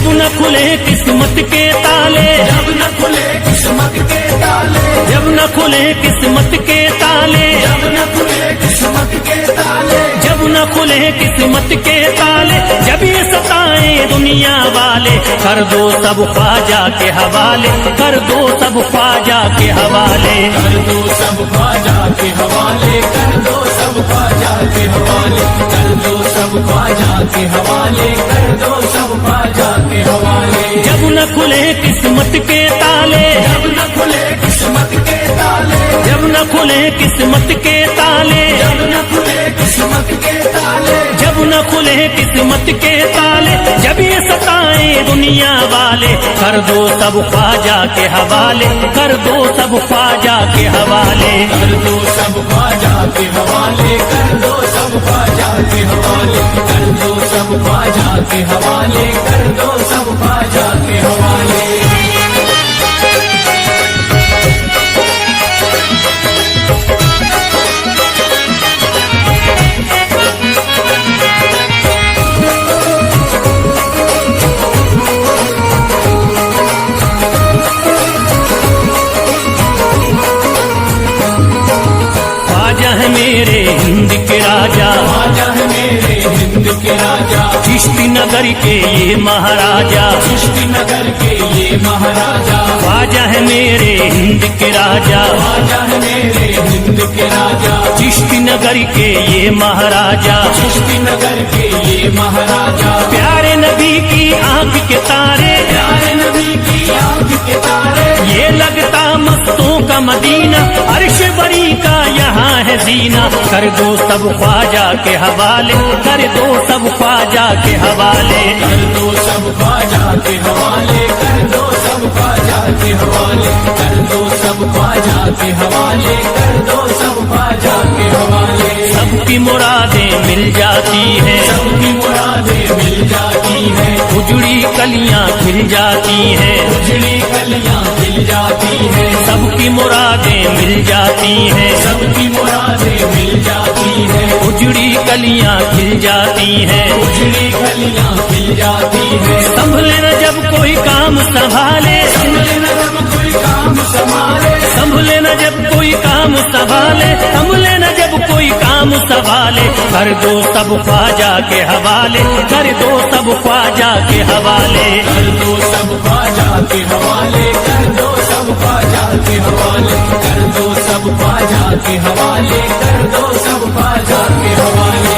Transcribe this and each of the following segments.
न खुले किस्मत के ताले, जब न खुले किस्मत के ताले, जब न खुले किस्मत के ताले, जब न खुले किस्मत के ताले, जब न खुले किस्मत के ताले, जब ये सताए दुनिया वाले, कर दो सब ख्वाजा के हवाले, कर दो सब ख्वाजा के हवाले, कर दो सब ख्वाजा के हवाले, कर दो सब ख्वाजा के हवाले, कर दो सब ख्वाजा के हवाले, कर दो सब ख्वाजा के हवाले। जब न खुले किस्मत के ताले, जब न खुले किस्मत के ताले, जब न खुले किस्मत के ताले, जब न खुले किस्मत के ताले, जब न खुले किस्मत के ताले, जब ये सताए दुनिया वाले, कर दो सब ख्वाजा के हवाले, कर दो सब ख्वाजा के हवाले, कर दो सब ख्वाजा के हवाले, कर दो सब ख्वाजा के हवाले, कर दो सब ख्वाजा के हवाले, कर दो सब ख्वाजा के हवाले। ख्वाजा है मेरे हिंद के राजा, ख्वाजा है मेरे हिंद के राजा, चिश्ती नगर के ये महाराजा, चिश्ती नगर के ये महाराजा, ख्वाजा है मेरे हिंद के राजा, ख्वाजा है मेरे हिंद के राजा, चिश्ती नगर के ये महाराजा, चिश्ती नगर के ये महाराजा, प्यारे नबी की आंख के तारे, प्यारे नबी की आंख के तारे, ये लगता मस्तों का मदीना, अर्श बरी का यहाँ है जीना, कर दो सब ख्वाजा के हवाले, कर दो सब ख्वाजा के हवाले, कर दो सब ख्वाजा के हवाले, कर दो सब ख्वाजा के हवाले, कर दो सब ख्वाजा के हवाले, कर दो सब ख्वाजा के हवाले। सबकी मुरादें मिल जाती है, सबकी मुरादें मिल जाती है, उजड़ी कलियां खिल जाती है, उजड़ी कलियां खिल जाती है, सबकी मुरादें मिल जाती है, सबकी मुरादें मिल जाती है, उजड़ी कलियां खिल जाती है, उजड़ी कलियां खिल जाती है। संभले न जब कोई काम संभाले, संभले न जब कोई काम संभाले, संभले न जब कोई काम संभाले, संभले न जब कोई काम संभाले, कर दो सब ख्वाजा के हवाले, कर दो सब ख्वाजा के हवाले, कर दो सब ख्वाजा के हवाले, कर दो सब ख्वाजा के हवाले, कर दो सब ख्वाजा के हवाले, कर दो सब ख्वाजा के हवाले।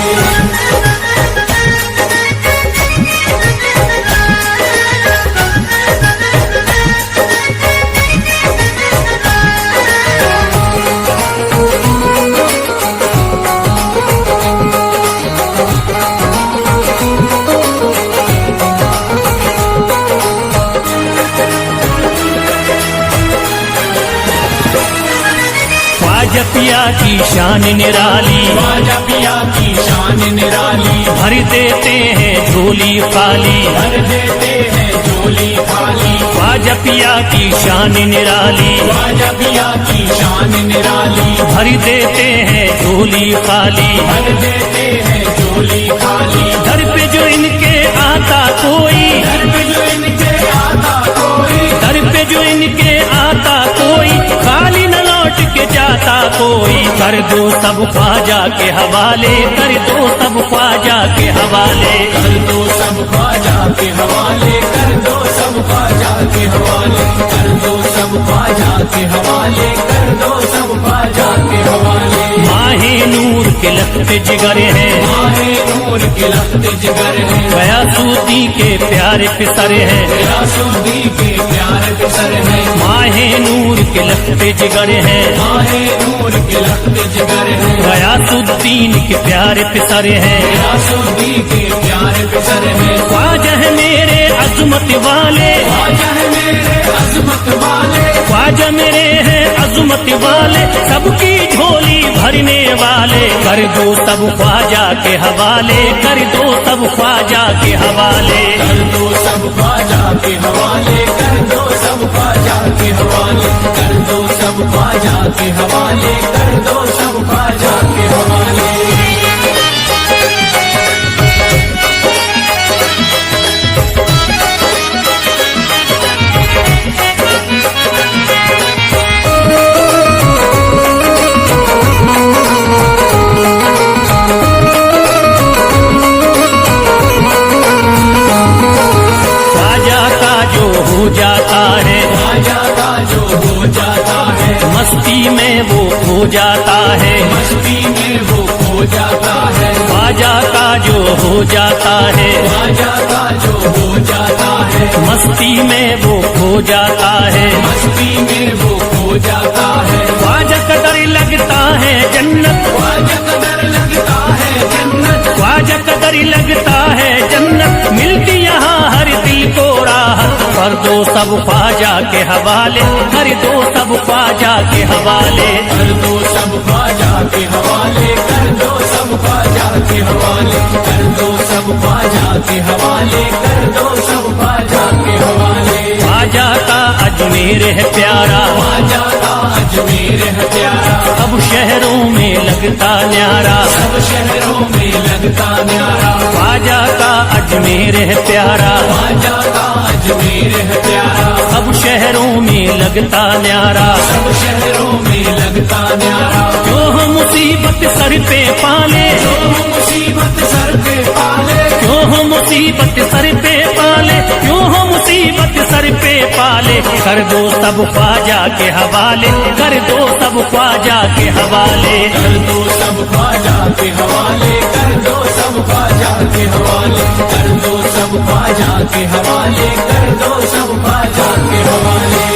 ख्वाजा पिया की शान निराली, ख्वाजा पिया की शान निराली, भर देते हैं झोली खाली, भर देते हैं झोली खाली, ख्वाजा पिया की शान निराली, ख्वाजा पिया की शान निराली, भर देते हैं झोली खाली, भर देते हैं झोली खाली, दर पे जो इनके आता कोई, घर पे जो इनके आता कोई, दर पे जो इनके आता कोई, खाली न लौट के जाता कोई, कर दो सब ख्वाजा के हवाले, कर दो सब ख्वाजा के हवाले, कर दो सब ख्वाजा के हवाले, कर दो सब ख्वाजा के हवाले, कर दो सब ख्वाजा के हवाले, कर दो सब ख्वाजा के हवाले। माहे नूर के लखते जिगर हैं, माहे नूर के लखते जिगर है, गयासूद्दीन के प्यारे पिसर हैं, गयासूद्दीन के प्यार के सर है, माहे नूर के लखते जिगर हैं, माहे नूर के लखते जिगर है, गयासूद्दीन के प्यारे पिसर हैं, गयासूद्दीन के प्यार के सर है। ख्वाजा है मेरे अजमत वाले, ख्वाजा है मेरे अजमत वाले, ख्वाजा मेरे हैं अजमत वाले, सबकी झोली भरने वाले, कर दो सब ख्वाजा के हवाले, कर दो सब ख्वाजा के हवाले, कर दो सब ख्वाजा के हवाले, कर दो सब ख्वाजा के हवाले, कर दो सब ख्वाजा के हवाले, कर दो सब ख्वाजा के हवाले। जाता है, मस्ती में वो खो जाता है, ख्वाजा का जो हो जाता है, ख्वाजा का जो हो जाता है, मस्ती में वो खो जाता है, मस्ती में वो खो जाता है, ख्वाजा का डर लगता है जन्नत, ख्वाजा का डर लगता है जन्नत, ख्वाजा का डर लगता है जन्नत, मिलती यहाँ हर दिल को राहत, कर दो सब ख्वाजा के हवाले, कर दो सब ख्वाजा के हवाले, कर दो सब ख्वाजा के हवाले, कर दो सब ख्वाजा के हवाले, कर दो सब ख्वाजा के हवाले, कर दो सब ख्वाजा के हवाले। ख्वाजा का अजमेर है प्यारा, ख्वाजा का अजमेर है प्यारा, अब शहरों में लगता न्यारा, सब शहरों में लगता न्यारा, ख्वाजा का अजमेर है प्यारा, ख्वाजा का अजमेर है प्यारा, अब शहरों में लगता न्यारा, सब शहरों में लगता न्यारा, जो हो मुसीबत सर पे पाले, जो मुसीबत सर पे पाले, जो हो मुसीबत सर पे पाले, जो हो मुसीबत सर पे पाले, कर दो सब ख्वाजा के हवाले, कर दो सब ख्वाजा के हवाले, कर दो सब ख्वाजा के हवाले, कर दो सब ख्वाजा के हवाले, कर दो सब ख्वाजा के हवाले, कर दो सब ख्वाजा के हवाले।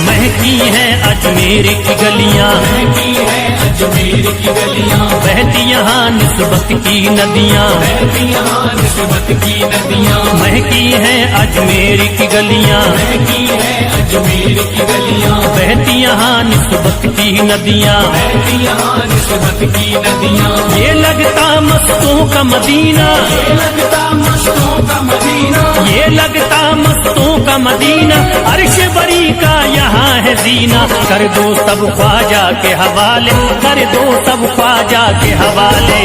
महकी है अजमेर की गलियां, महकी है अजमेर की गलियां, बहती यहाँ निस्बत की नदियां, बहती यहाँ निस्बत की नदियां, महकी है अजमेर की गलियां, महकी है अजमेर की गलियां, बहती यहाँ निस्बत की नदियां, बहती यहाँ निस्बत की नदियां, ये लगता मस्तों का मदीना, ये लगता मस्तों का मदीना, ये लगता मस्तों का मदीना, अर्श बरी का यहाँ है जीना, कर दो सब ख्वाजा के हवाले, कर दो सब ख्वाजा के हवाले।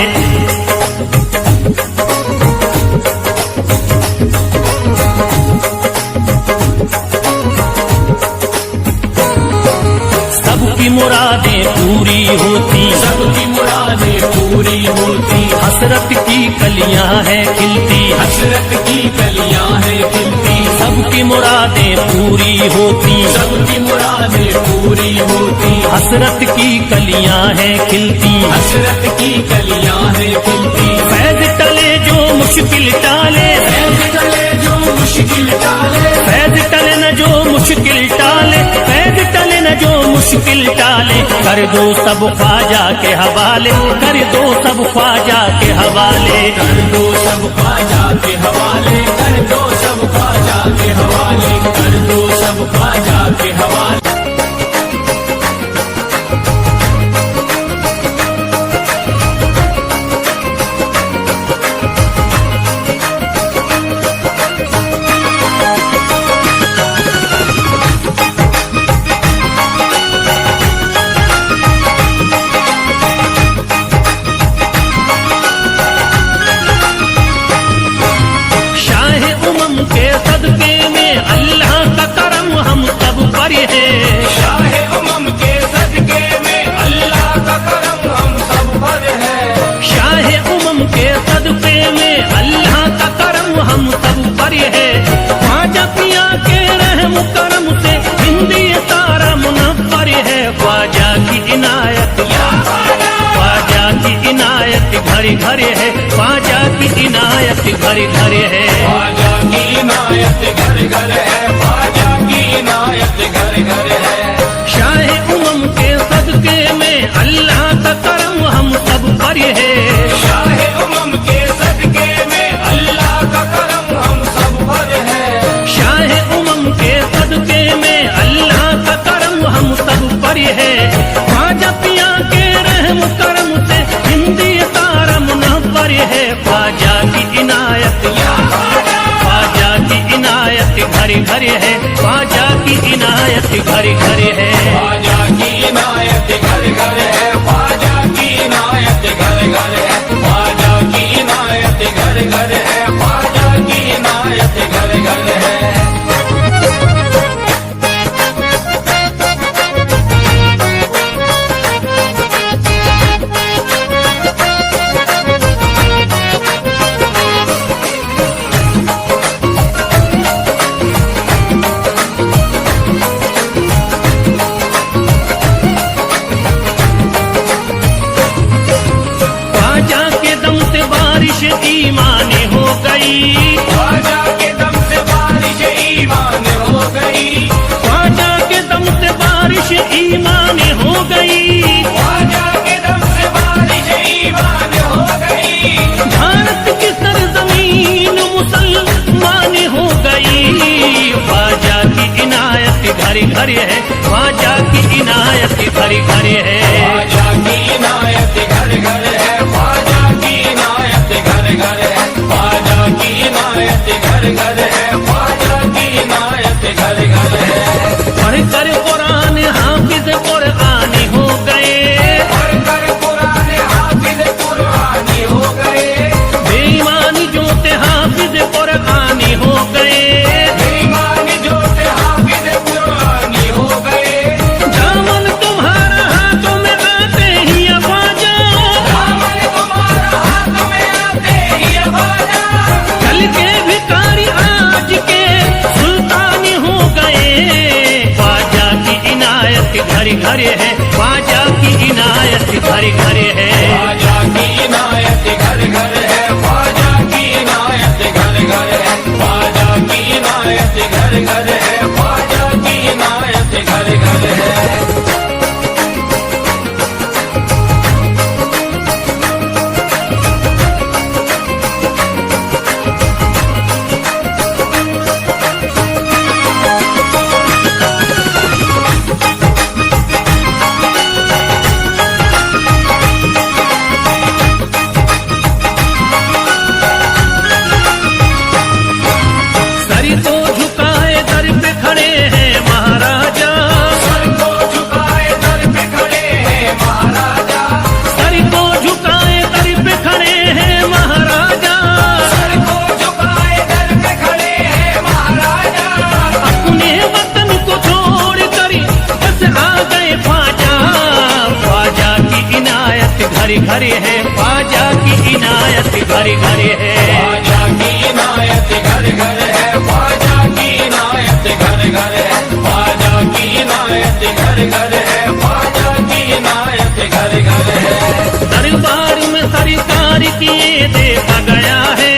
सबकी मुरादें पूरी होती, सबकी मुरादें पूरी होती, हसरत की कलियां हैं खिलती, हसरत की कलियां हैं खिलती, सबकी मुरादें पूरी होती, सबकी मुरादें पूरी होती, हसरत की कलियां हैं खिलती, हसरत की कलियां हैं खिलती, फैज टले जो मुश्किल टाले, फैज टले जो मुश्किल टाले, फैज टले न जो मुश्किल टाले, फैज टले न जो मुश्किल टाले, कर दो सब ख्वाजा के हवाले, कर दो सब ख्वाजा के हवाले, कर दो सब ख्वाजा के हवाले, कर दो सब ख्वाजा के हवाले, कर दो सब ख्वाजा के हवाले। के सदके में अल्लाह का करम हम सब पर है, शाहे उमम के सदके में अल्लाह का करम हम सब पर है, शाहे उमम के सदके में अल्लाह का करम हम सब पर है, ख्वाजा पिया के रहम करम से हिंदी सारा मुनव्वर है, ख्वाजा की इनायत, ख्वाजा की इनायत घर घर है, ख्वाजा की इनायत घर घर है, ख्वाजा की इनायत घर घर है, ख्वाजा की इनायत घर घर है, शाहे उमम के सदके में अल्लाह का करम हम सब पर है, शाहे उमम के सदके में अल्लाह का करम हम सब पर है, शाहे उमम के सदके में अल्लाह का करम हम सब पर है, ख्वाजा पिया के रहम करम से हिंदी सारा मुनव्वर है, ख्वाजा की इनायत, ख्वाजा की इनायत घर घर है, ख्वाजा की इनायत घर घर है, ख्वाजा की इनायत घर घर है, ख्वाजा की इनायत घर घर है, ख्वाजा की इनायत घर गई। ख्वाजा की इनायत घर घर है, ख्वाजा की इनायत घर घर है। ख्वाजा की इनायत घर घर है, ख्वाजा की इनायत घर घर है, ख्वाजा की इनायत घर घर है, ख्वाजा की इनायत घर घर है। पढ़कर कुरान हाफिज कुरानी हो गए, पढ़कर कुरान हाफिज कुरानी हो गए, बेईमान जो थे हाफिज कुरानी हो गए। बेईमान जो थे हाफिज कुरानी हो गए। दामन तुम्हारा हाथों में आते ही ख्वाजा, दामन तुम्हारा हाथ में आते ही ख्वाजा, कल के भिखारी आज के सुल्तानी हो गए। ख्वाजा की इनायत घर घर है, ख्वाजा की इनायत घर घर है। ख्वाजा की इनायत घर घर है, ख्वाजा की इनायत घर घर है, ख्वाजा की इनायत घर घर है, ख्वाजा की इनायत घर घर है। सर को झुकाए दर पे खड़े हैं महाराजा, सर को झुकाए दर पे खड़े हैं महाराजा, सर को झुकाए दर पे खड़े हैं महाराजा। सर को झुकाए दर पे खड़े हैं महाराजा। अपने वतन को छोड़ कर बस आ गए ख्वाजा। ख्वाजा की इनायत घर घर है, ख्वाजा की इनायत घर घर है। ख्वाजा की इनायत घर घर है, ख्वाजा की इनायत घर घर है, ख्वाजा की इनायत घर घर है, ख्वाजा की इनायत घर घर है। दरबार में सरकार किए देखा गया है,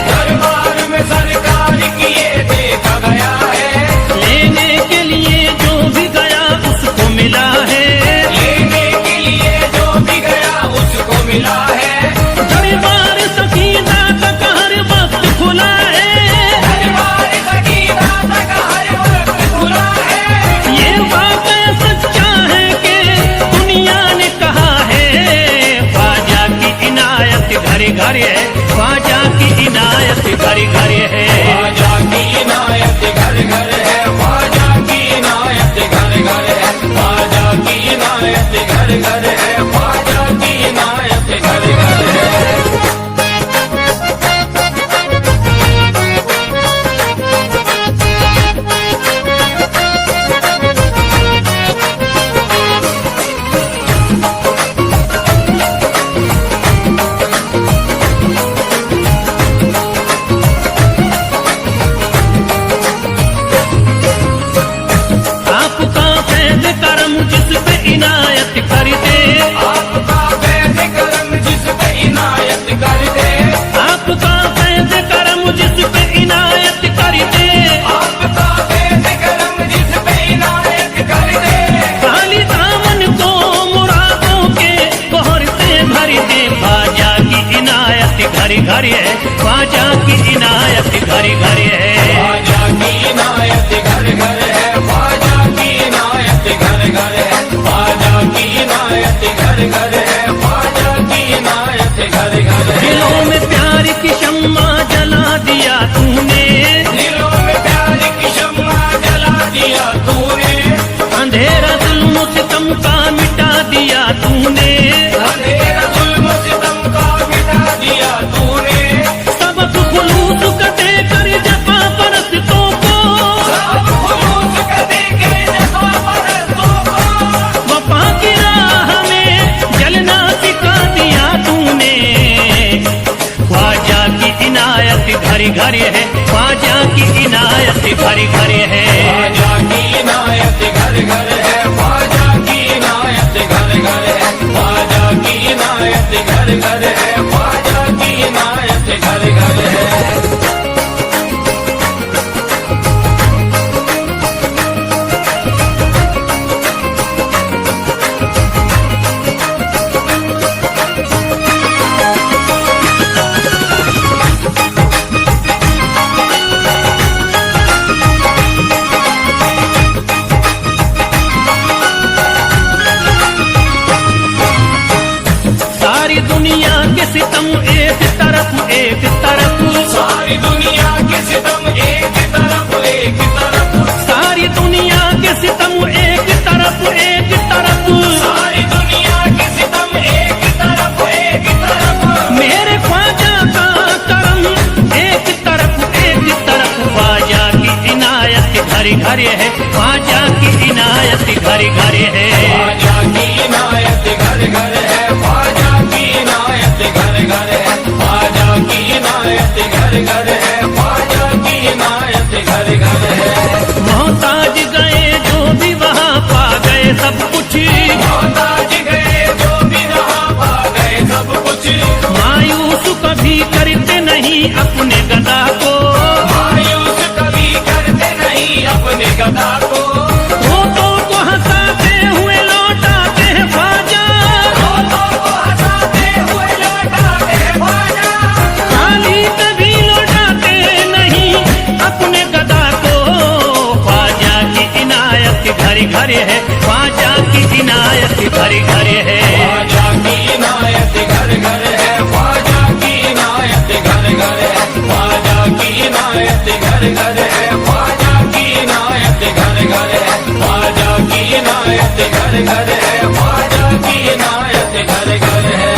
दरबार में सरकार किए देखा गया है, लेने के लिए जो भी गया उसको मिला है। लेने के लिए जो भी गया उसको मिला है। दरबार सकीना तक हर वक्त खुला है, दरबार सकीना तक हर वक्त खुला है। ये वाक़या सच्चा है कि दुनिया ने कहा है। ख्वाजा की इनायत घर घर है, ख्वाजा की इनायत घर घर है। ख्वाजा की इनायत घर घर है, ख्वाजा की इनायत घर घर है, ख्वाजा की इनायत घर घर है, ख्वाजा की इनायत घर घर है। आपका फैज करम जिस पे इनायत कर दे, आपका फैज़ करम जिस पे इनायत कर दे, आपका फैज करम जिस पे इनायत कर दे। आपका फैज़ करम जिस पे इनायत कर दे। खाली दामन को मुरादों के बहर से भर दे। ख्वाजा की इनायत घर घर है, ख्वाजा की इनायत घर घर है। ख्वाजा की इनायत घर घर है, ख्वाजा की इनायत घर घर है, ख्वाजा की इनायत घर घर है, ख्वाजा की इनायत घर घर है। दिलों में प्यार की शम्मा जला दिया तूने, दिलों में प्यार की शम्मा जला दिया तूने, अंधेरा जुल्म सितम का मिटा दिया तूने। अंधेरा जुल्म सितम का मिटा दिया तूने, सबक खुलूस का देकर जफा परस्तों को, सब खुलूस का देके जफा परस्तों को, वफा की राह में जलना सिखा दिया तूने। ख्वाजा की इनायत घर घर है, ख्वाजा की इनायत घर घर है। ख्वाजा की इनायत घर घर है, ख्वाजा की इनायत घर घर है, ख्वाजा की इनायत घर घर है, ख्वाजा की इनायत घर घर है। घर घर है, ख्वाजा की इनायत घर घर है। ख्वाजा की इनायत घर घर है, ख्वाजा की इनायत घर घर है, ख्वाजा की इनायत घर घर है, ख्वाजा की इनायत घर घर है। मोहताज गए जो भी वहाँ पा गए सब कुछ, मोहताज गए जो भी वहाँ पा गए सब कुछ। मायूस कभी करते नहीं अपने गदा को, मायूस कभी करते नहीं अपने गदा को। रोतों को हंसाते हुए लौटाते हैं ख्वाजा, रोतों को हंसाते हुए लौटाते हैं ख्वाजा। खाली कभी लौटाते नहीं अपने गदा को। ख्वाजा की इनायत घर घर है, ख्वाजा की इनायत घर घर है। ख्वाजा की इनायत घर घर है, ख्वाजा की इनायत घर घर है, ख्वाजा की इनायत घर घर है, ख्वाजा की इनायत घर घर है, ख्वाजा की इनायत घर घर है, ख्वाजा की इनायत घर घर है।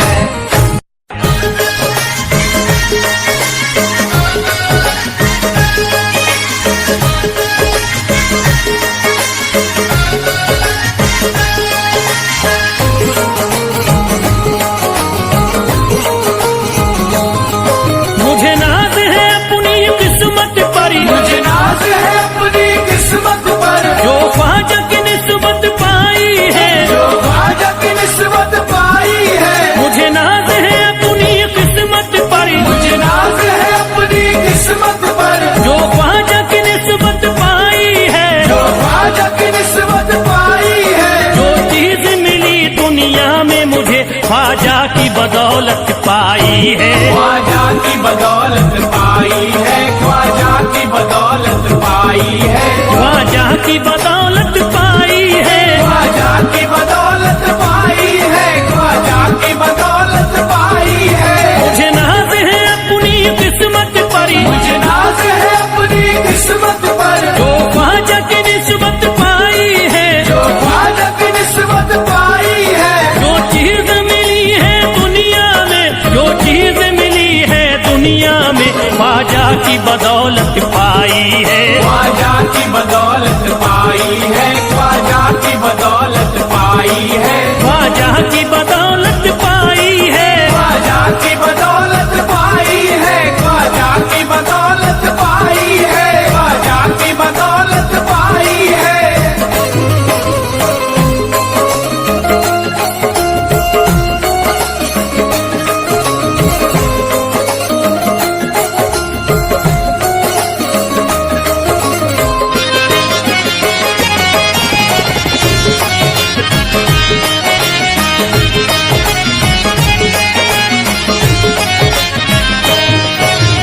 मुझे नाज है अपनी किस्मत पर, मुझे नाज है अपनी किस्मत पर, जो ख्वाजा की निस्बत पाई है, जो ख्वाजा की निस्बत पाई है। मुझे नाज है अपनी किस्मत पर, मुझे नाज है अपनी किस्मत पर, जो ख्वाजा की निस्बत पाई है। जो ख्वाजा की निस्बत पाई है। जो चीज मिली दुनिया में मुझे ख्वाजा की बदौलत पाई है। ख्वाजा की बदौलत पाई है, ख्वाजा की बदौलत पाई है, ख्वाजा की बदौलत पाई है। ख्वाजा की बदौलत पाई है, ख्वाजा की बदौलत पाई है। मुझे नाज है अपनी किस्मत पर, मुझे नाज है अपनी किस्मत पर, जो ख्वाजा की निस्बत पाई है। जो ख्वाजा की निस्बत पाई है। जो चीज मिली है दुनिया में, जो चीज मिली है दुनिया में, ख्वाजा की बदौलत पाई है। ख्वाजा की बदौलत पाई है, ख्वाजा की बदौलत पाई है, ख्वाजा की बदौलत पाई है। ख्वाजा की बदौलत पाई है, ख्वाजा की बदौलत पाई है, ख्वाजा की बदौलत पाई है।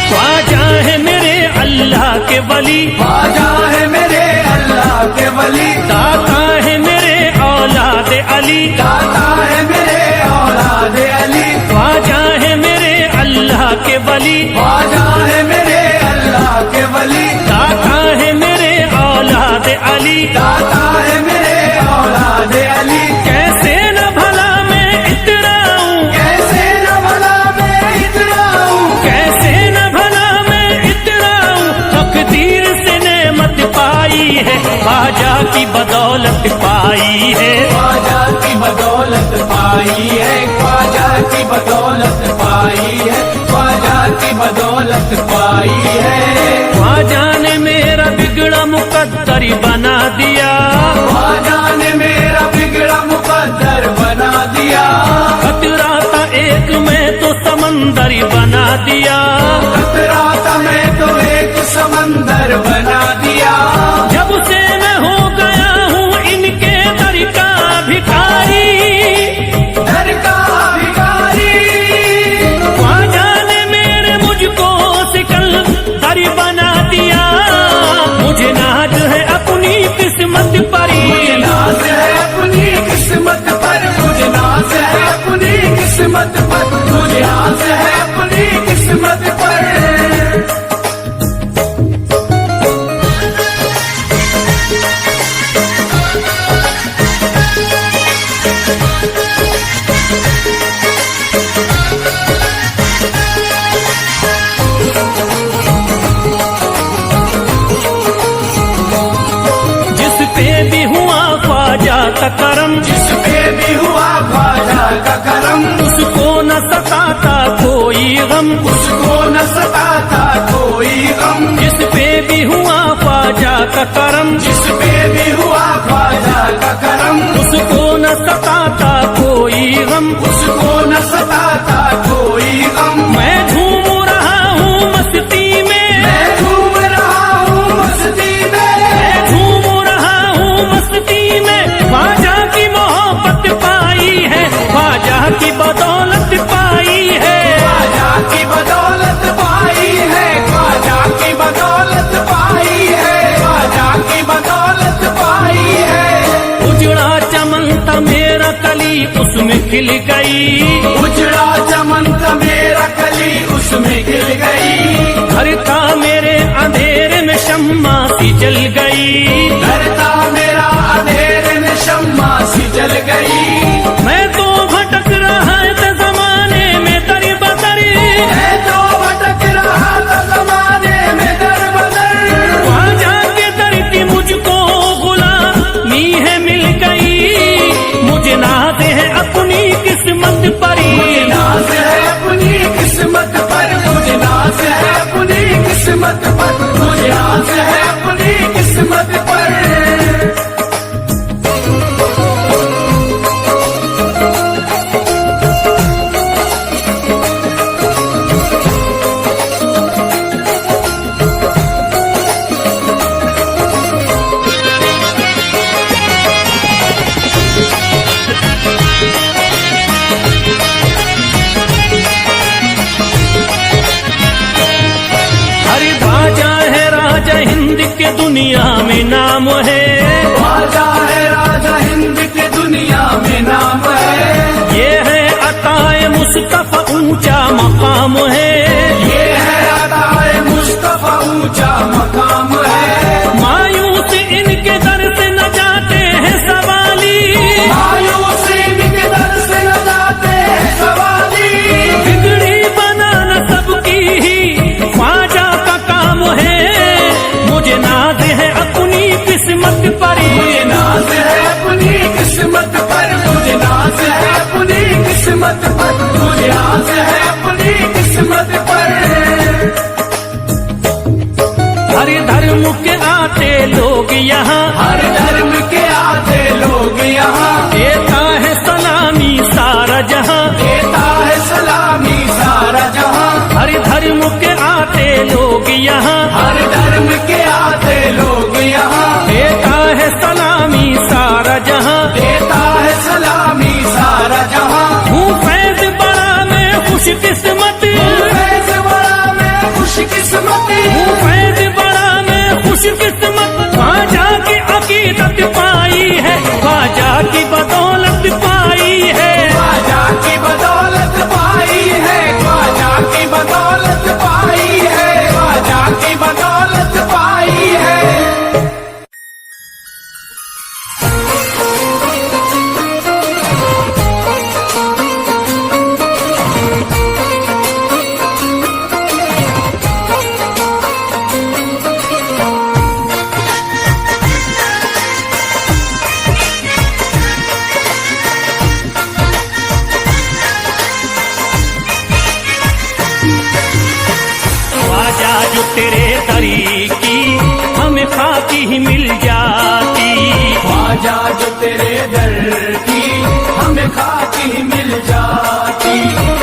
ख्वाजा है मेरे अल्लाह के वली, ख्वाजा है मेरे अल्लाह के वली, दाता है मेरे औलाद अली। दाता है मेरे औलाद अली, ख्वाजा है मेरे अल्लाह के वली, ख्वाजा है मेरे अल्लाह के वली, दाता है मेरे औलाद अली। दाता है मेरे औलाद अली। कैसे न भला मैं इतराऊं, कैसे न भला मैं इतराऊं, कैसे न भला मैं इतराऊं, तकदीर से नेमत पाई है, ख्वाजा की बदौलत पाई है। ख्वाजा की बदौलत पाई है, ख्वाजा की बदौलत पाई है, ख्वाजा की बदौलत पाई है। ख्वाजा ने मेरा बिगड़ा मुकद्दर बना दिया, ख्वाजा ने मेरा बिगड़ा मुकद्दर बना दिया। खतरा था एक मैं तो समंदर बना दिया। खतरा था मैं तो एक समंदर बना दिया। जब से मैं हो गया हूँ इनके दर का भिखारी, दर का भिखारी। ख्वाजा ने मेरे मुझको सिकंदर बना दिया। मुझे नाज है अपनी किस्मत पर, मुझे नाज है अपनी किस्मत पर, मुझे नाज है अपनी किस्मत पर, मुझे नाज है अपनी किस्मत पर। का करम, जिस पे भी हुआ ख्वाजा का करम, उसको न सताता कोई गम, उसको न सताता कोई गम। जिस पे भी हुआ ख्वाजा का करम, जिस पे भी हुआ ख्वाजा का करम, उसको न सताता कोई गम, उसको न सताता कोई गम। मैं झूम रहा हूँ मस्ती में, मैं झूम रहा हूँ मस्ती में, मैं झूम रहा हूँ मस्ती में, ख्वाजा की मोहब्बत पाई है, ख्वाजा की बदौलत पाई है, ख्वाजा की बदौलत पाई है, ख्वाजा की बदौलत पाई है, ख्वाजा की बदौलत पाई है। उजड़ा चमन था मेरा कली उसमें खिल गई, उजड़ा चमन था मेरा कली उसमें खिल गई, घर था मेरे अंधेरे में शम्मा सी जल गई, डरता मेरा अंधेरे में शम्मा सी जल गई। मैं तो भटक रहा था जमाने में दर बदर, मैं तो भटक रहा था जमाने में दर बदर, ख्वाजा के दर की मुझको गुलामी है मिल गई, मुझे नाज है अपनी किस्मत पर, मुझे नाज है अपनी किस्मत पर, मुझे नाज है अपनी किस्मत पर, मुझे नाज है अपनी किस्मत पर। अरे ख्वाजा है राजा हिंद के दुनिया में नाम है, ख्वाजा है राजा हिंद के दुनिया में नाम है, ये है अताए मुस्तफा ऊंचा मकाम है, ये है अताए मुस्तफा ऊंचा मकाम है। मायूस इनके दर से न जाते हैं सवाली, मायूस इनके दर से न जाते हैं सवाली, बिगड़ी बनाना सबकी ही ख्वाजा का काम है, मुझे नाज है अपनी किस्मत पर, मुझे नाज है अपनी किस्मत पर, मुझे नाज है अपनी किस्मत पर, मुझे नाज है अपनी किस्मत पर। हर धर्म के आते लोग यहाँ, हर धर्म के आते लोग यहाँ, देता है सलामी सारा जहाँ, देता है सलामी सारा जहाँ। हर धर्म के आते लोग यहाँ, हर धर्म के आते लोग यहाँ, देता है सलामी सारा जहाँ, देता है सलामी सारा जहाँ। हूँ फैज बड़ा मैं खुश किस्मत, फैज़ बड़ा मैं खुश किस्मत, हूँ फैज बड़ा मैं खुश किस्मत, ख्वाजा की अकीदत पाई है, ख्वाजा की बदौलत पाई है, ख्वाजा की बदौलत पाई है, ख्वाजा की बदौलत पाई है, ख्वाजा की बदौलत पाई है। ख्वाजा जो तेरे दरी की हमें खाकी ही मिल जाती, ख्वाजा जो तेरे दर की हमें खाकी मिल जाती,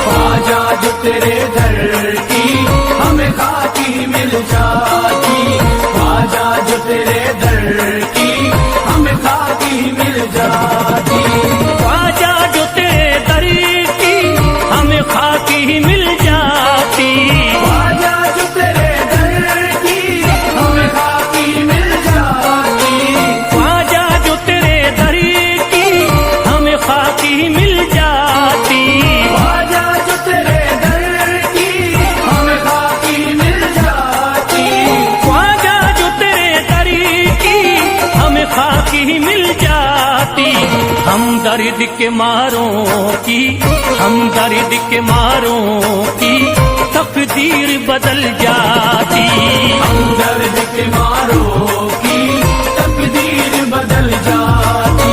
ख्वाजा जो तेरे दर की हमें खाकी मिल जाती, ख्वाजा जो तेरे दर की हमें खाकी मिल जाती, ख्वाजा जो तेरे दरी की हमें खाकी ही मिल जाती, ख्वाजा जो तेरे दर की हमें खाकी मिल जाती, ख्वाजा जो तेरे दरी की हमें खाकी ही मिल जाती, ख्वाजा जो तेरे दर की हमें खाकी मिल जाती, ख्वाजा जो तेरे दरी की हमें खाकी ही मिल जाती। हम दर्द के मारों की, हम दर्द के मारों की तकदीर बदल जाती, हम दर्द के मारों की तकदीर बदल जाती,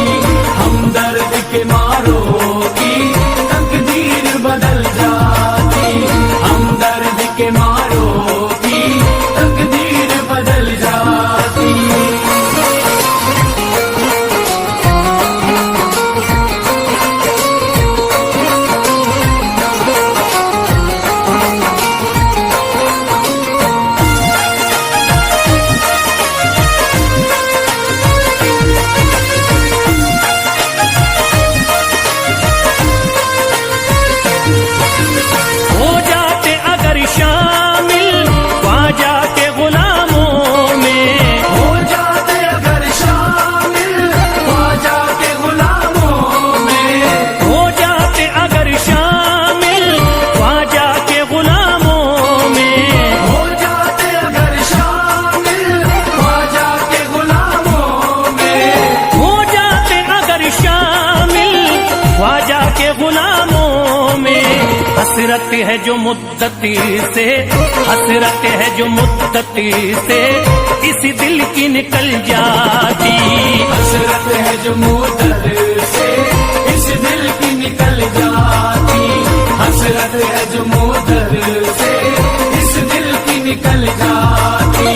हसरत है जो मुद्दती से, हसरत है जो मुद्दती से इस दिल की निकल जाती। हसरत है जो मुद्दत से इस दिल की निकल जाती। हसरत है जो मुद्दत से इस दिल की निकल जाती।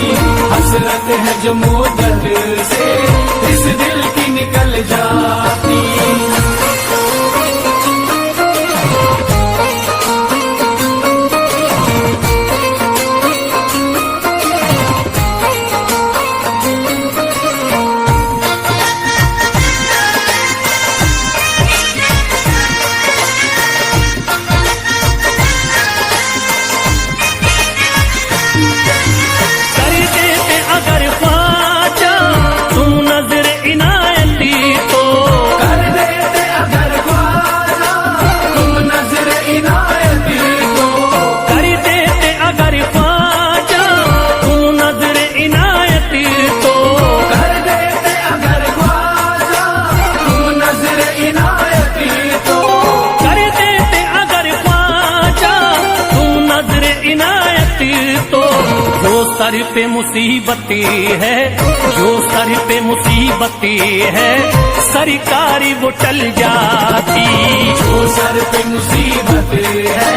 हसरत है जो मुद्दत से इस दिल की निकल जाती। सर पे मुसीबती है, जो सर पे मुसीबती है सरकारी वो टल जाती। जो सर पे मुसीबत है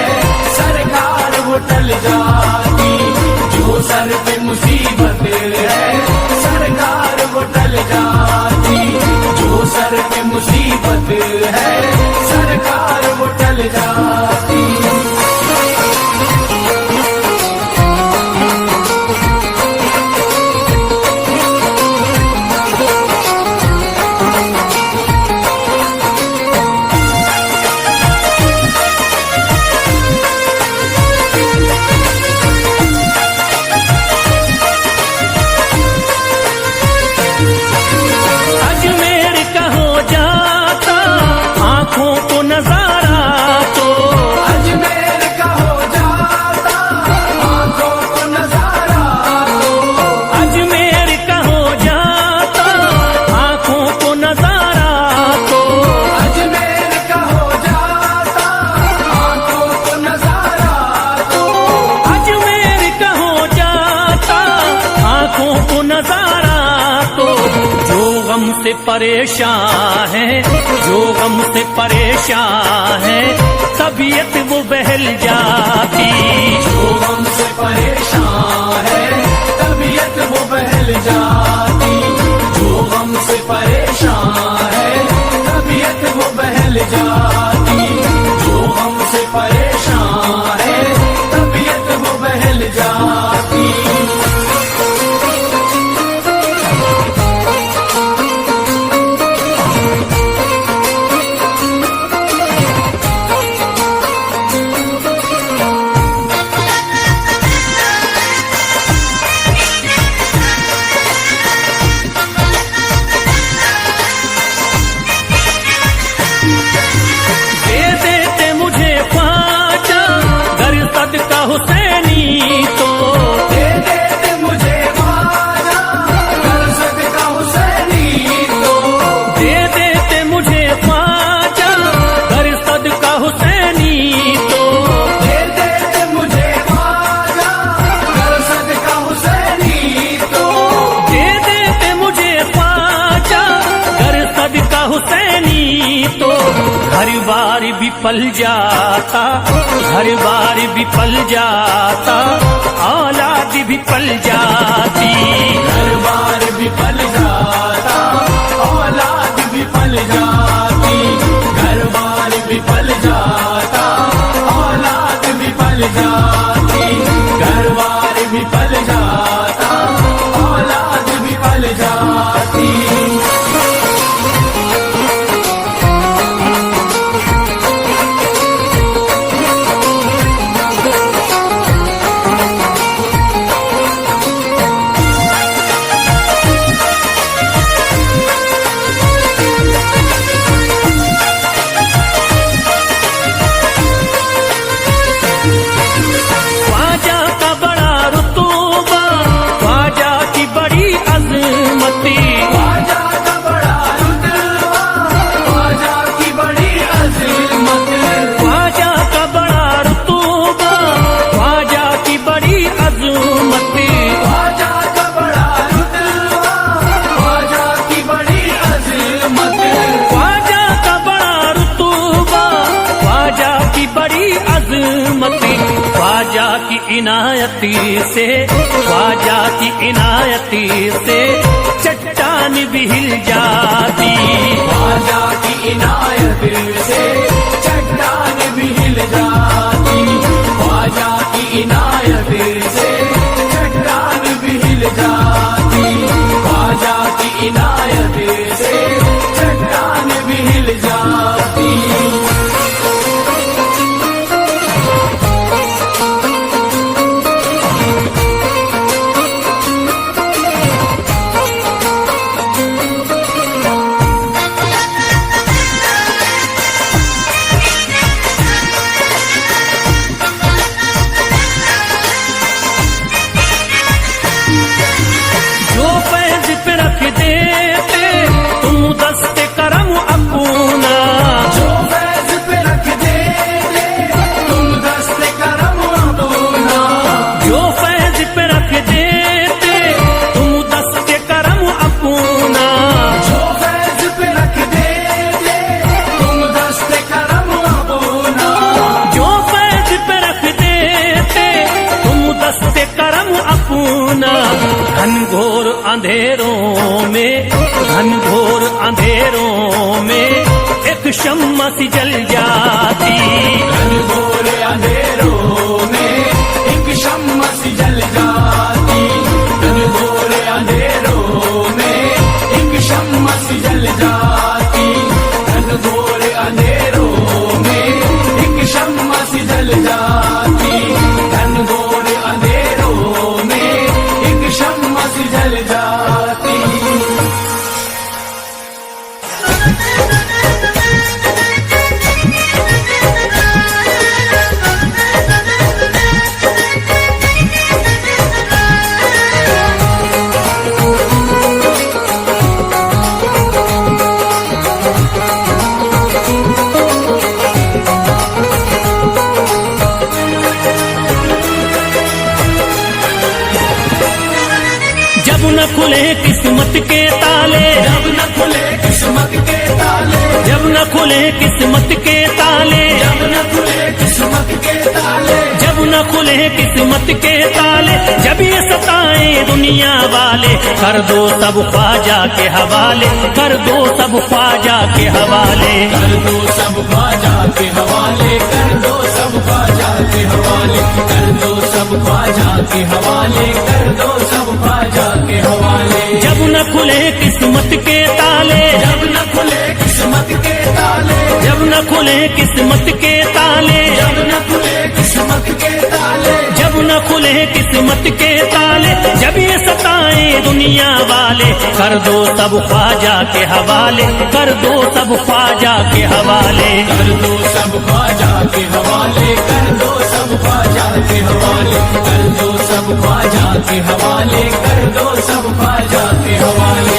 सरकार वो टल जाती। जो सर पे मुसीबत है सरकार वो टल जाती। जो सर पे मुसीबत है सरकार वो टल जाती। से परेशान है, जो गम से परेशान है तबीयत वो बहल जाती। जो गम से परेशान है तबीयत वो बहल जाती। जो गम से परेशान है तबीयत वो बहल जाती। जो गम से परेशान है तबीयत वो बहल जाती। हुसैनी तो दे देते मुझे ख्वाजा कर सदका हुसैनी तो। दे देते मुझे ख्वाजा कर सदका हुसैनी तो। दे देते मुझे ख्वाजा कर सदका हुसैनी तो। दे देते मुझे ख्वाजा कर सदका हुसैनी तो। हर बार भी पल जाता, हर बार भी पल जाता, औलाद भी पल जाती। हर बार भी पल जाता औलाद भी पल जाती। हर बार भी पल जाता औलाद भी पल जाती। हर बार भी पल जाता औलाद भी पल जाती। की इनायती से, ख्वाजा की इनायती से चट्टान भी हिल जाती। ख्वाजा की इनायत से चट्टान भी हिल जाती। ख्वाजा की इनायत से चट्टान भी हिल जाती। ख्वाजा की इनायत से चट्टान भी हिल जाती। घनघोर अंधेरों में एक शम्मा सी जल जाती। घनघोर अंधेरों में एक शम्मा सी जल जाती। घनघोर अंधेरों में एक शम्मा सी जल जाती। घनघोर अंधेरों में एक शम्मा सी जल जाती। घनघोर अंधेरों में एक शम्मा सी जल जाती। जब न खुले किस्मत के ताले, जब न खुले किस्मत के ताले, जब न खुले किस्मत के ताले, जब न खुले किस्मत के ताले, जब न खुले किस्मत के ताले, जब ये सताएं दुनिया वाले, कर दो सब ख्वाजा के हवाले, कर दो सब ख्वाजा के हवाले, कर दो सब ख्वाजा के हवाले, कर दो सब ख्वाजा के हवाले, कर दो सब ख्वाजा के हवाले, कर दो सब ख्वाजा के हवाले। जब न खुले किस्मत के ताले, जब न खुले किस्मत के ताले, जब न खुले किस्मत के ताले, जब न खुले किस्मत के ताले, जब न खुले किस्मत के ताले, जब ये सताएं दुनिया वाले, कर दो सब ख्वाजा के हवाले, कर दो सब ख्वाजा के हवाले, कर दो सब ख्वाजा के हवाले, कर दो सब ख्वाजा के हवाले, कर दो सब ख्वाजा के हवाले, कर दो सब ख्वाजा के हवाले।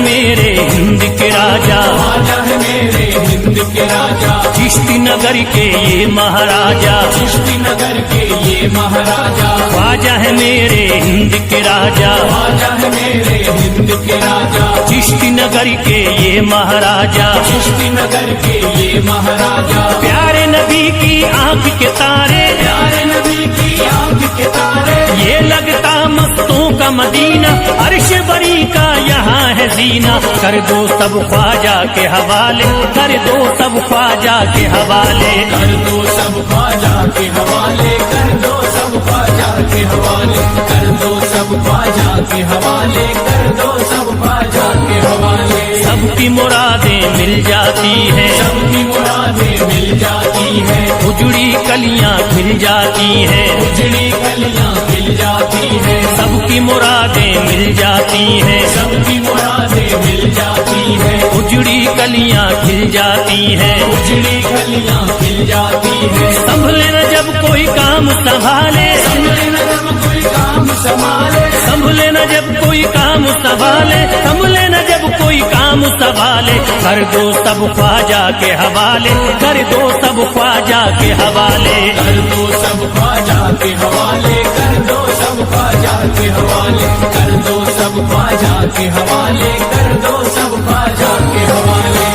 मेरे हिंद के राजा, ख्वाजा है मेरे हिंद के राजा, चिश्ती नगर के ये महाराजा, चिश्ती नगर के ये महाराजा, ख्वाजा है मेरे हिंद के राजा, ख्वाजा है मेरे हिंद के राजा, चिश्ती नगर के ये महाराजा, चिश्ती नगर के ये महाराजा। प्यारे नबी की आंख के तारे, प्यारे नबी की आंख के तारे, ये लगता मस्तों का मदीना, अर्श बरी का यहाँ है जीना, कर दो सब ख्वाजा के हवाले, कर दो सब ख्वाजा के हवाले, कर दो सब ख्वाजा के हवाले, कर दो सब ख्वाजा के हवाले, कर दो सब ख्वाजा के हवाले, कर दो सब ख्वाजा के हवाले। सबकी मुरादें मिल जाती है, सबकी मुरादें मिल जाती है, उजड़ी कलियां खिल जाती है, उजड़ी कलियां खिल जाती है, सबकी मुरादें मिल जाती है, सबकी मुरादें मिल जाती है, उजड़ी कलियां खिल जाती है, उजड़ी कलियां खिल जाती है। संभले न जब कोई काम संभाले, संभले न जब कोई काम काम संभाले, संभले न जब कोई काम संभाले, संभले न जब कोई काम संभाले, कर दो सब ख्वाजा के हवाले, कर दो सब ख्वाजा के हवाले। कर दो सब ख्वाजा के हवाले, कर दो सब ख्वाजा के हवाले, कर दो सब ख्वाजा के हवाले, कर दो सब ख्वाजा के हवाले।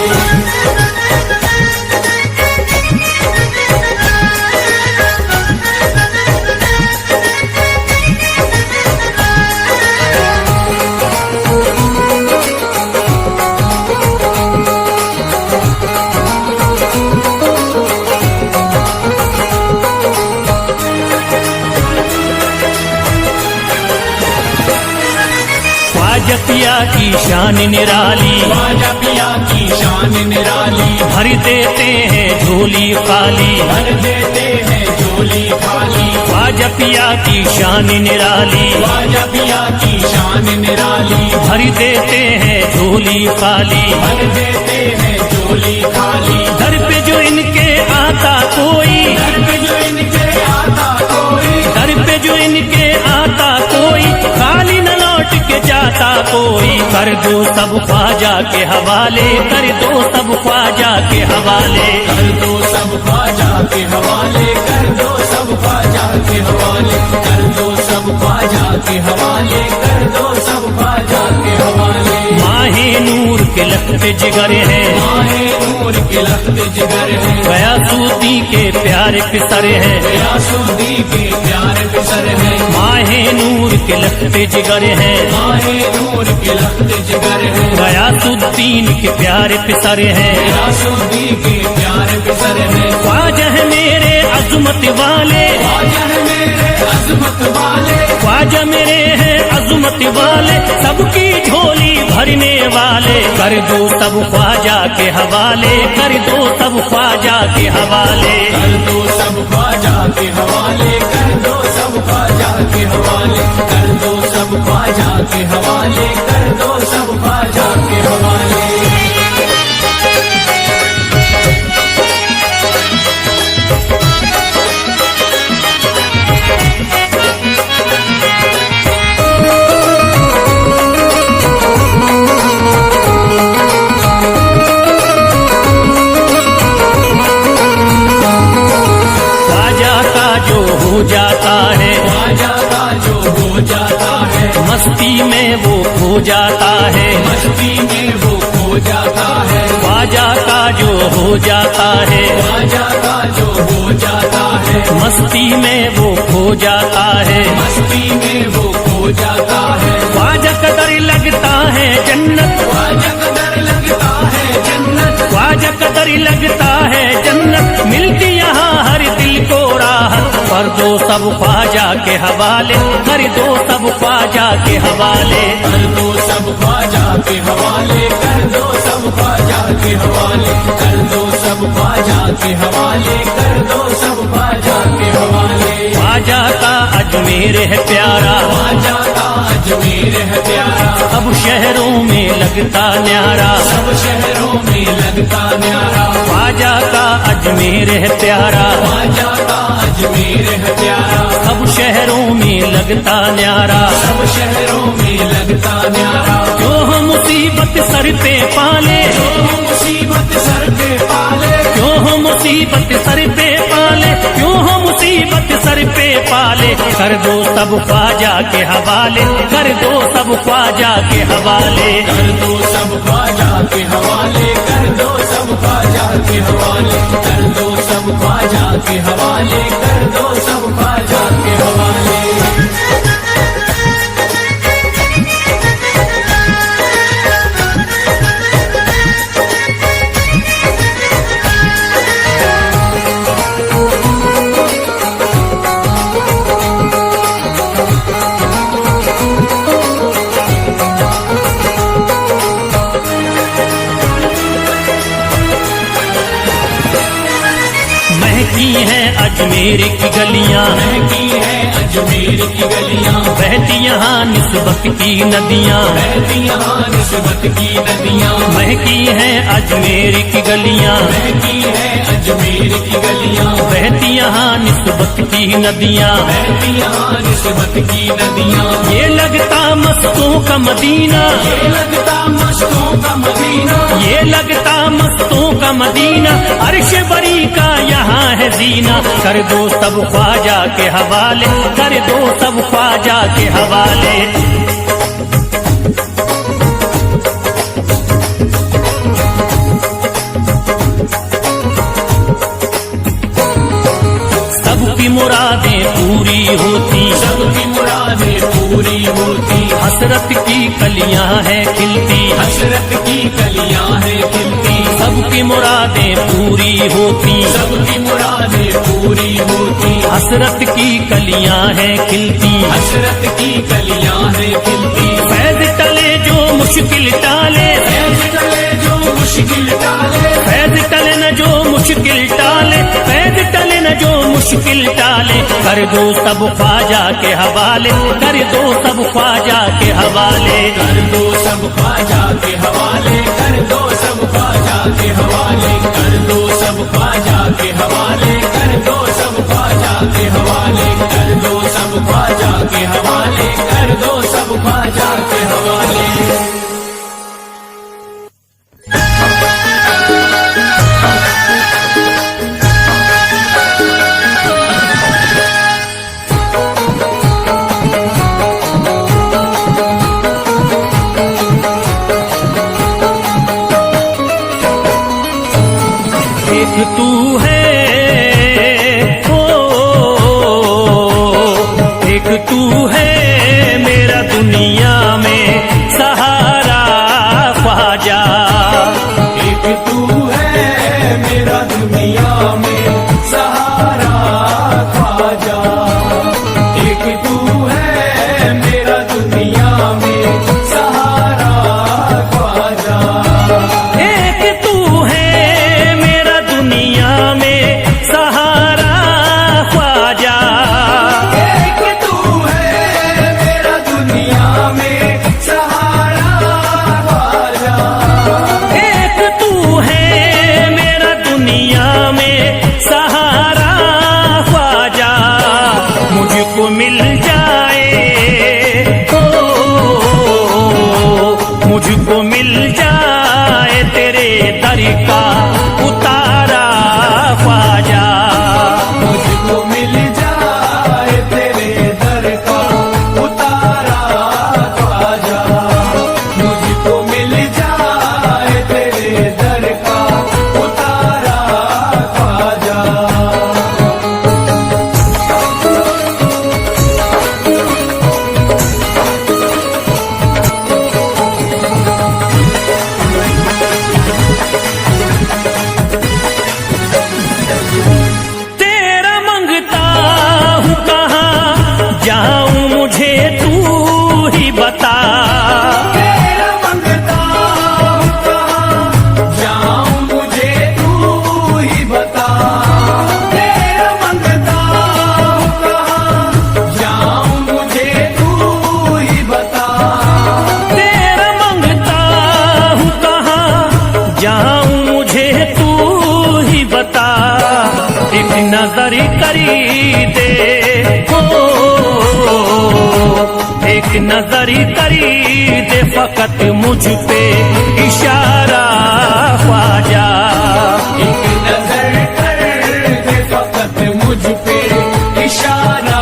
ख्वाजा पिया की शान निराली, ख्वाजा पिया की शान निराली, भर देते हैं झोली खाली, भर देते हैं झोली खाली। ख्वाजा पिया की शान निराली, ख्वाजा पिया की शान निराली, भर देते हैं झोली खाली, भर देते हैं झोली खाली। दर पे जो इनके आता कोई, दर पे जो इनके आता कोई, दर पे जो इनके आता कोई, खाली न लौट के जाता कोई। कर दो सब ख्वाजा के हवाले, कर दो सब ख्वाजा के हवाले। कर दो सब ख्वाजा के हवाले, कर दो सब ख्वाजा के हवाले, कर दो सब ख्वाजा के हवाले, कर दो सब ख्वाजा के हवाले। माहे नूर के लखते जिगर है, माहे नूर के लखते जिगर है, गयासुद्दीन के प्यारे पिसर है, गयासुद्दीन के प्यारे पिसर है। माहे नूर के लखते जिगर है, माहे नूर के लखते जिगर है, गयासुद्दीन के प्यारे पिसर है। गयासुद्दीन के प्यारे पिसर है। ख्वाजा है मेरे अजमत वाले, ख्वाजा है मेरे अजमत वाले, ख्वाजा मेरे हैं अजमत वाले, सबकी झोली भरने वाले। कर दो सब ख्वाजा के हवाले, कर दो सब ख्वाजा के हवाले। कर दो सब ख्वाजा के हवाले, कर दो सब ख्वाजा के हवाले, कर दो सब ख्वाजा के हवाले, कर दो सब ख्वाजा के हवाले। हो जाता है, ख्वाजा का जो हो जाता है, मस्ती में वो खो जाता है, मस्ती में वो खो जाता है। ख्वाजा का जो हो जाता है, ख्वाजा का जो हो जाता है, मस्ती में वो खो जाता है, मस्ती में वो खो जाता है। ख्वाजा कदर लगता है जन्नत, ख्वाजा कदर लगता है जन्नत, ख्वाजा कदर लगता है जन्नत, मिलती यहाँ हर दिल को राहत। कर दो सब ख्वाजा के हवाले, कर दो सब ख्वाजा के हवाले। कर दो सब ख्वाजा के हवाले, कर दो सब ख्वाजा के हवाले, कर दो सब ख्वाजा के हवाले, कर दो सब ख्वाजा के हवाले। ख्वाजा का अजमेर है प्यारा, ख्वाजा का अजमेर है प्यारा, सब शहरों में लगता न्यारा, सब शहरों में लगता न्यारा। ख्वाजा का अजमेर है प्यारा, ख्वाजा का अजमेर है प्यारा, सब शहरों में लगता न्यारा, सब शहरों में लगता न्यारा। जो हम मुसीबत सर पे पाले, जो मुसीबत सर पे पाले, जो हम मुसीबत सर पे पाले, क्यों हम मुसीबत सर पे पाले। कर दो सब ख्वाजा के हवाले, कर दो सब ख्वाजा के हवाले। कर दो सब ख्वाजा के हवाले, कर दो सब ख्वाजा के हवाले, कर दो सब ख्वाजा के हवाले, कर दो सब ख्वाजा के हवाले। महकी हैं अजमेर की गलियां, महकी है अजमेर अजमेर की गलियां, बहती यहाँ निस्बत की नदियाँ, बहती यहाँ निस्बत की नदियां, महकी है अजमेर की गलियाँ, महकी है अजमेर की गलियां, बहती यहाँ निस्बत की नदियाँ, बहती यहाँ निस्बत की नदियां। ये लगता मस्तों का मदीना, ये लगता मस्तों का मदीना, ये लगता मस्तों का मदीना, अर्श बरी का यहाँ है जीना। कर दो सब ख्वाजा के हवाले, कर दो सब ख्वाजा के हवाले। सबकी मुरादें पूरी होती, सबकी मुरादें पूरी होती, हसरत की कलियां हैं खिलती, हसरत की कलियां हैं खिलती, सबकी मुरादें पूरी होती, सबकी मुरादें पूरी होती, हसरत की कलियां हैं खिलती, हसरत की कलियां हैं खिलती। फैज टले जो मुश्किल टाले, फैज टले जो मुश्किल टाले, फैज टले न जो मुश्किल टाले, फैज टले न जो मुश्किल टाले। कर दो सब ख्वाजा के हवाले, कर दो सब ख्वाजा के हवाले। कर दो सब ख्वाजा के हवाले, कर दो सब ख्वाजा के हवाले, कर दो सब ख्वाजा के हवाले, कर दो सब ख्वाजा के हवाले, कर दो सब ख्वाजा के हवाले, कर दो सब ख्वाजा के हवाले। एक तू है ओ, एक तू है मेरा दुनिया में सहारा ख्वाजा, एक तू है मेरा दुनिया में सहारा ख्वाजा, एक तू है मेरा दुनिया में सहारा ख्वाजा, एक तू है मेरा दुनिया में सहारा ख्वाजा, एक तू है मेरा दुनिया में सहारा ख्वाजा, एक तू है मेरा दुनिया में सहारा ख्वाजा। मुझको मिल जाए मुझको मिल जाए तेरे दर का उतारा ख्वाजा, मुझको मिल जाए तेरे दर का उतारा ख्वाजा, मुझको मिल जाए तेरे दर का उतारा ख्वाजा। तेरा मंगता हूँ कहाँ जाऊं मुझे तू ही बता, तेरा मंगता हूँ कहाँ जाऊं मुझे तू ही बता, तेरा मंगता हूँ कहाँ जाऊं मुझे तू ही बता, तेरा मंगता हूँ कहाँ जाऊं मुझे तू ही बता। एक नजर करी दे हो, एक नजर करी दे फकत मुझ पे इशारा ख्वाजा, एक नजर कर दे फकत मुझ पे इशारा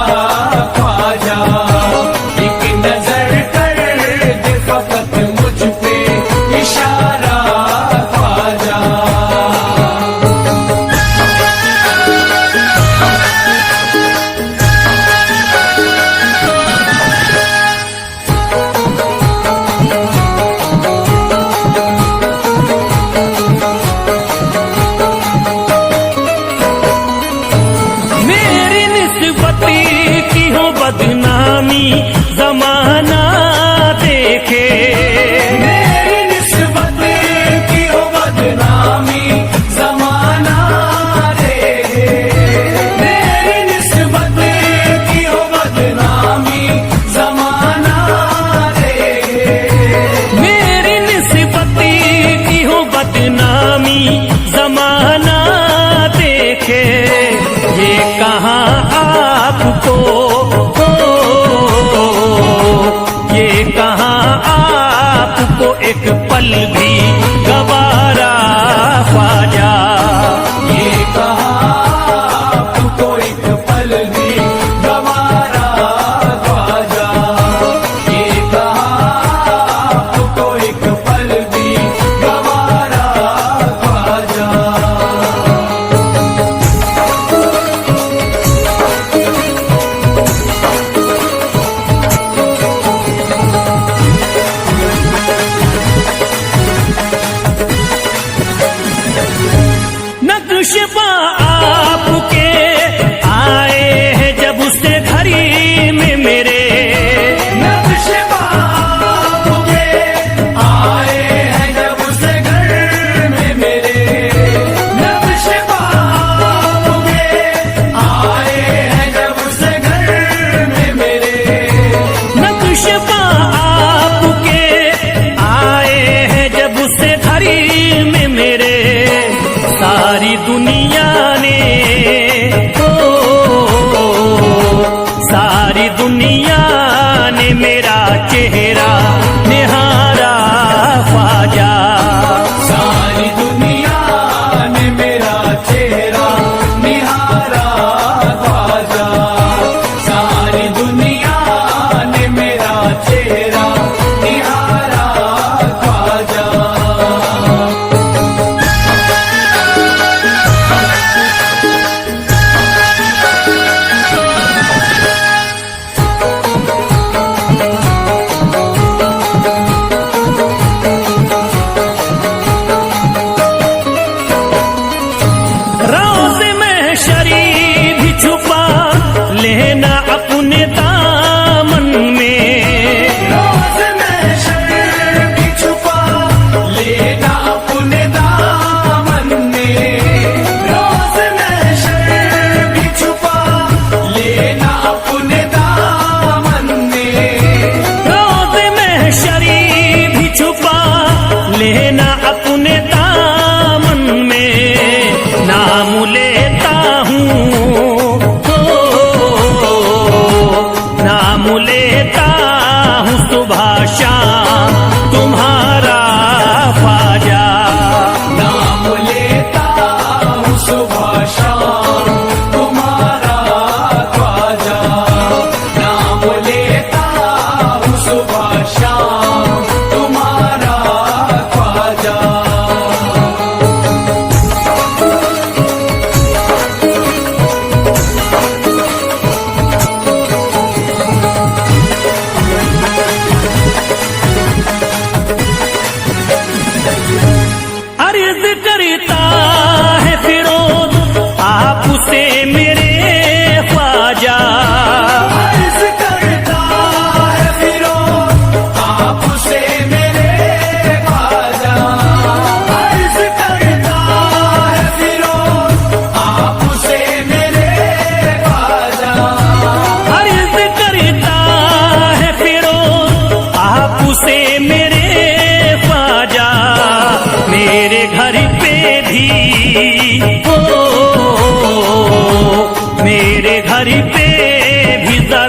ख्वाजा, एक नजर कर दे फकत मुझ पे इशारा ख्वाजा। मेरी निस्बत की हो बदनामी जमाना देखे, मेरी निस्बत की हो बदनामी जमाना देखे, मेरी निस्बत की हो बदनामी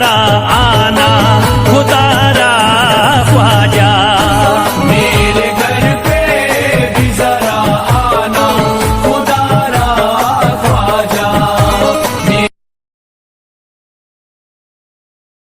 लगा